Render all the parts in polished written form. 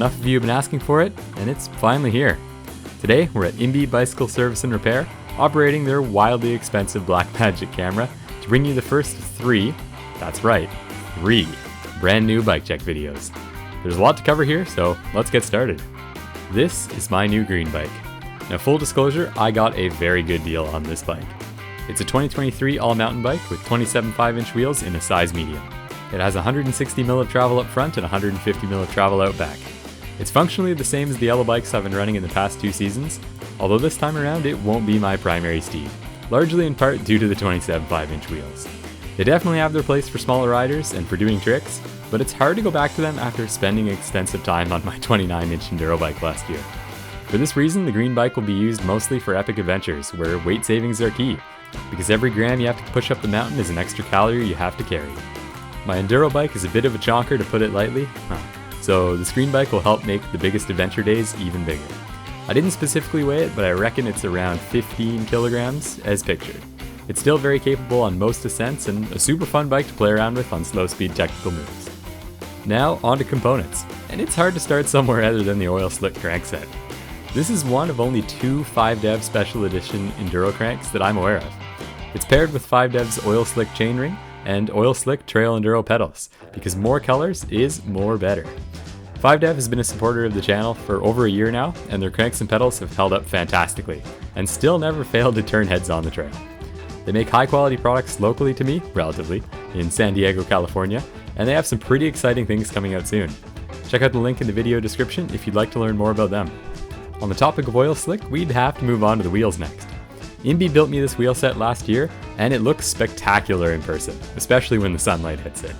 enough of you have been asking for it, and it's finally here. Today, we're at IMBY Bicycle Service and Repair, operating their wildly expensive Blackmagic camera to bring you the first of three, that's right, 3 brand new bike check videos. There's a lot to cover here, so let's get started. This is my new green bike. Now, full disclosure, I got a very good deal on this bike. It's a 2023 all-mountain bike with 27 5-inch wheels in a size medium. It has 160 mil of travel up front and 150 mil of travel out back. It's functionally the same as the yellow bikes I've been running in the past 2 seasons, although this time around it won't be my primary steed, largely in part due to the 27 5-inch wheels. They definitely have their place for smaller riders and for doing tricks, but it's hard to go back to them after spending extensive time on my 29-inch enduro bike last year. For this reason, the green bike will be used mostly for epic adventures where weight savings are key, because every gram you have to push up the mountain is an extra calorie you have to carry. My enduro bike is a bit of a chonker, to put it lightly, so this green bike will help make the biggest adventure days even bigger. I didn't specifically weigh it, but I reckon it's around 15 kilograms as pictured. It's still very capable on most ascents and a super fun bike to play around with on slow speed technical moves. Now on to components, and it's hard to start somewhere other than the oil slick crankset. This is one of only 2 5dev Special Edition enduro cranks that I'm aware of. It's paired with 5dev's oil slick chainring and oil slick trail enduro pedals, because more colors is more better. 5dev has been a supporter of the channel for over a year now, and their cranks and pedals have held up fantastically, and still never failed to turn heads on the trail. They make high quality products locally to me, relatively, in San Diego, California, and they have some pretty exciting things coming out soon. Check out the link in the video description if you'd like to learn more about them. On the topic of oil slick, we'd have to move on to the wheels next. IMBY built me this wheel set last year, and it looks spectacular in person, especially when the sunlight hits it.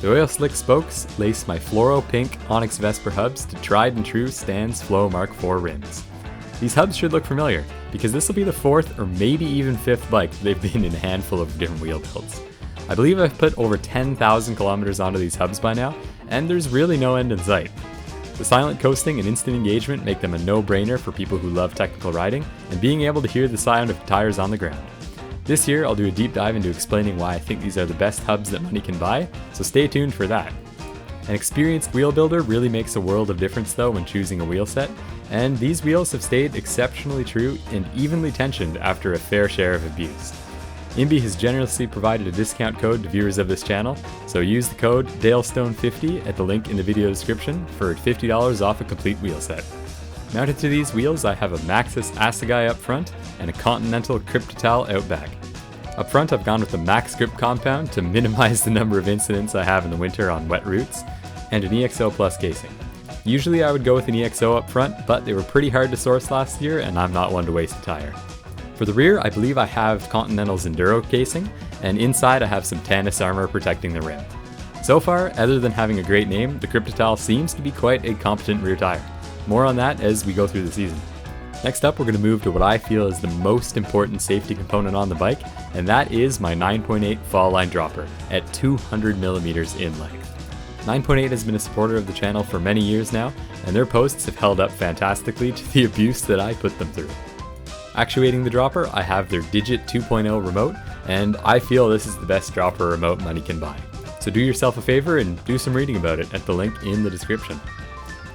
The oil slick spokes lace my fluoro pink Onyx Vesper hubs to tried and true Stan's Flow Mark IV rims. These hubs should look familiar, because this will be the 4th or maybe even 5th bike they've been in a handful of different wheel builds. I believe I've put over 10,000 kilometers onto these hubs by now, and there's really no end in sight. The silent coasting and instant engagement make them a no-brainer for people who love technical riding and being able to hear the sound of tires on the ground. This year I'll do a deep dive into explaining why I think these are the best hubs that money can buy, so stay tuned for that. An experienced wheel builder really makes a world of difference though when choosing a wheel set, and these wheels have stayed exceptionally true and evenly tensioned after a fair share of abuse. IMBY has generously provided a discount code to viewers of this channel, so use the code DALESTONE50 at the link in the video description for $50 off a complete wheel set. Mounted to these wheels, I have a Maxxis 𝙎𝙖𝙋𝙍𝙍 up front and a Continental 𝙬𝙗𝙯 out back. Up front, I've gone with the Max Grip compound to minimize the number of incidents I have in the winter on wet routes, and an EXO Plus casing. Usually I would go with an EXO up front, but they were pretty hard to source last year and I'm not one to waste a tire. For the rear, I believe I have Continental's Enduro casing, and inside I have some Tannis armor protecting the rim. So far, other than having a great name, the 𝙬𝙯𝙯 seems to be quite a competent rear tire. More on that as we go through the season. Next up, we're going to move to what I feel is the most important safety component on the bike, and that is my 9.8 fall line dropper at 200 millimeters in length. 9.8 has been a supporter of the channel for many years now, and their posts have held up fantastically to the abuse that I put them through. Actuating the dropper, I have their Digit 2.0 remote, and I feel this is the best dropper remote money can buy. So do yourself a favor and do some reading about it at the link in the description.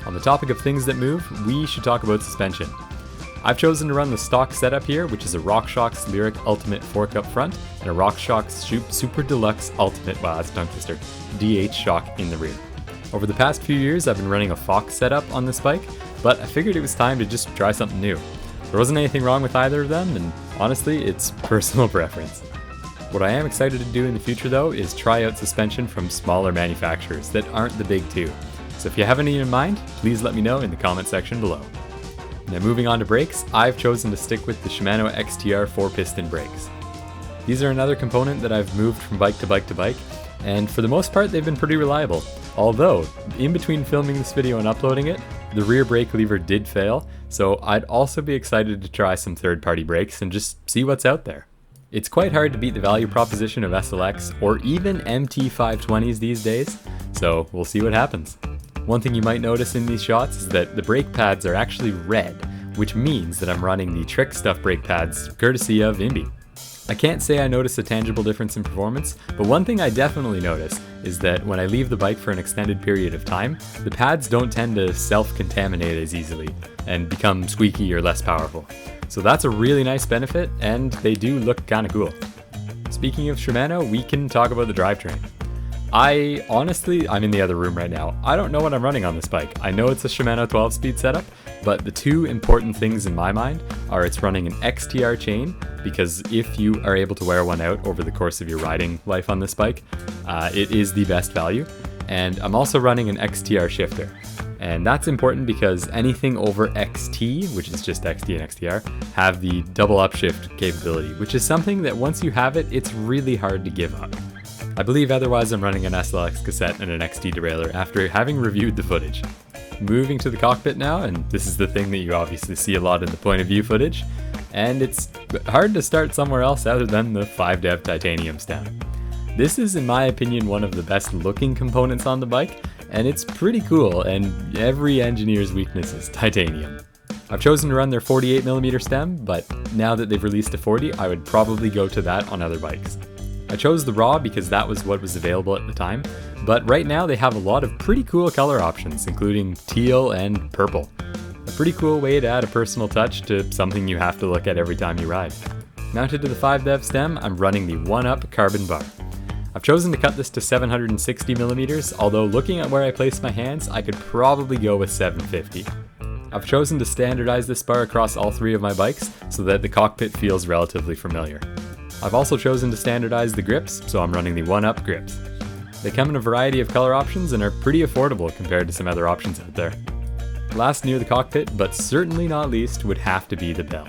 On the topic of things that move, we should talk about suspension. I've chosen to run the stock setup here, which is a RockShox Lyric Ultimate fork up front and a RockShox Super Deluxe Ultimate, wow that's a tongue twister, DH shock in the rear. Over the past few years I've been running a Fox setup on this bike, but I figured it was time to just try something new. There wasn't anything wrong with either of them, and honestly, it's personal preference. What I am excited to do in the future though is try out suspension from smaller manufacturers that aren't the big two. So if you have any in mind, please let me know in the comment section below. Now moving on to brakes, I've chosen to stick with the Shimano XTR 4-piston brakes. These are another component that I've moved from bike to bike to bike, and for the most part they've been pretty reliable. Although, in between filming this video and uploading it, the rear brake lever did fail, so I'd also be excited to try some third-party brakes and just see what's out there. It's quite hard to beat the value proposition of SLX or even MT520s these days, so we'll see what happens. One thing you might notice in these shots is that the brake pads are actually red, which means that I'm running the Trick Stuff brake pads courtesy of IMBY. I can't say I noticed a tangible difference in performance, but one thing I definitely notice is that when I leave the bike for an extended period of time, the pads don't tend to self-contaminate as easily and become squeaky or less powerful. So that's a really nice benefit, and they do look kinda cool. Speaking of Shimano, we can talk about the drivetrain. I'm in the other room right now. I don't know what I'm running on this bike. I know it's a Shimano 12-speed setup, but the two important things in my mind are it's running an XTR chain, because if you are able to wear one out over the course of your riding life on this bike, it is the best value. And I'm also running an XTR shifter. And that's important because anything over XT, which is just XT and XTR, have the double upshift capability, which is something that once you have it, it's really hard to give up. I believe otherwise I'm running an SLX cassette and an XT derailleur after having reviewed the footage. Moving to the cockpit now, and this is the thing that you obviously see a lot in the point of view footage, and it's hard to start somewhere else other than the 5DEV titanium stem. This is, in my opinion, one of the best looking components on the bike, and it's pretty cool, and every engineer's weakness is titanium. I've chosen to run their 48mm stem, but now that they've released a 40, I would probably go to that on other bikes. I chose the raw because that was what was available at the time, but right now they have a lot of pretty cool color options, including teal and purple. A pretty cool way to add a personal touch to something you have to look at every time you ride. Mounted to the 5DEV stem, I'm running the 1UP carbon bar. I've chosen to cut this to 760mm, although looking at where I place my hands, I could probably go with 750. I've chosen to standardize this bar across all three of my bikes so that the cockpit feels relatively familiar. I've also chosen to standardize the grips, so I'm running the 1UP grips. They come in a variety of color options and are pretty affordable compared to some other options out there. Last near the cockpit, but certainly not least, would have to be the bell.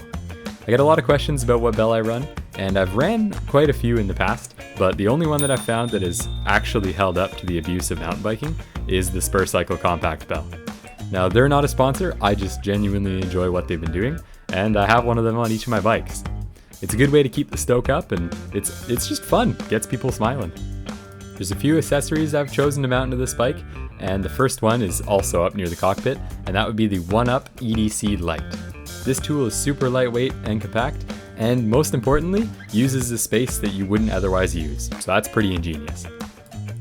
I get a lot of questions about what bell I run, and I've ran quite a few in the past, but the only one that I've found that has actually held up to the abuse of mountain biking is the Spurcycle Compact Bell. Now, they're not a sponsor, I just genuinely enjoy what they've been doing, and I have one of them on each of my bikes. It's a good way to keep the stoke up, and it's just fun, gets people smiling. There's a few accessories I've chosen to mount into this bike, and the first one is also up near the cockpit, and that would be the 1UP EDC Lite. This tool is super lightweight and compact, and most importantly, uses a space that you wouldn't otherwise use, so that's pretty ingenious.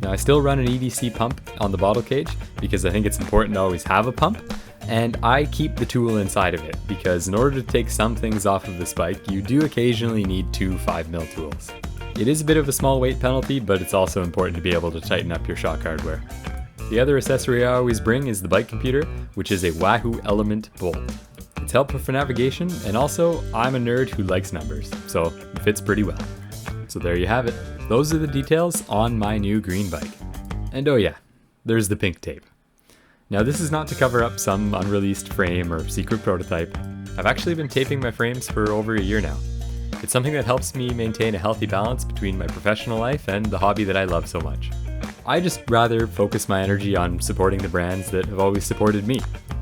Now I still run an EDC pump on the bottle cage because I think it's important to always have a pump, and I keep the tool inside of it because in order to take some things off of this bike, you do occasionally need two 5mm tools. It is a bit of a small weight penalty, but it's also important to be able to tighten up your shock hardware. The other accessory I always bring is the bike computer, which is a Wahoo Element Bolt. It's helpful for navigation, and also I'm a nerd who likes numbers, so it fits pretty well. So there you have it. Those are the details on my new green bike. And oh yeah, there's the pink tape. Now this is not to cover up some unreleased frame or secret prototype. I've actually been taping my frames for over a year now. It's something that helps me maintain a healthy balance between my professional life and the hobby that I love so much. I just rather focus my energy on supporting the brands that have always supported me.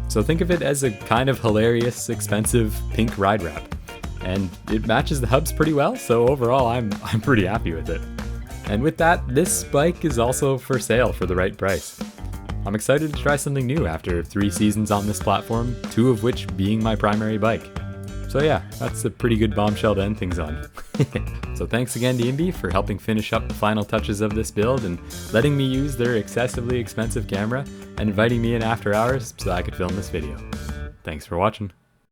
So think of it as a kind of hilarious, expensive pink ride wrap. And it matches the hubs pretty well, so overall I'm pretty happy with it. And with that, this bike is also for sale for the right price. I'm excited to try something new after 3 seasons on this platform, 2 of which being my primary bike. So yeah, that's a pretty good bombshell to end things on. So thanks again to IMBY for helping finish up the final touches of this build and letting me use their excessively expensive camera and inviting me in after hours so I could film this video. Thanks for watching.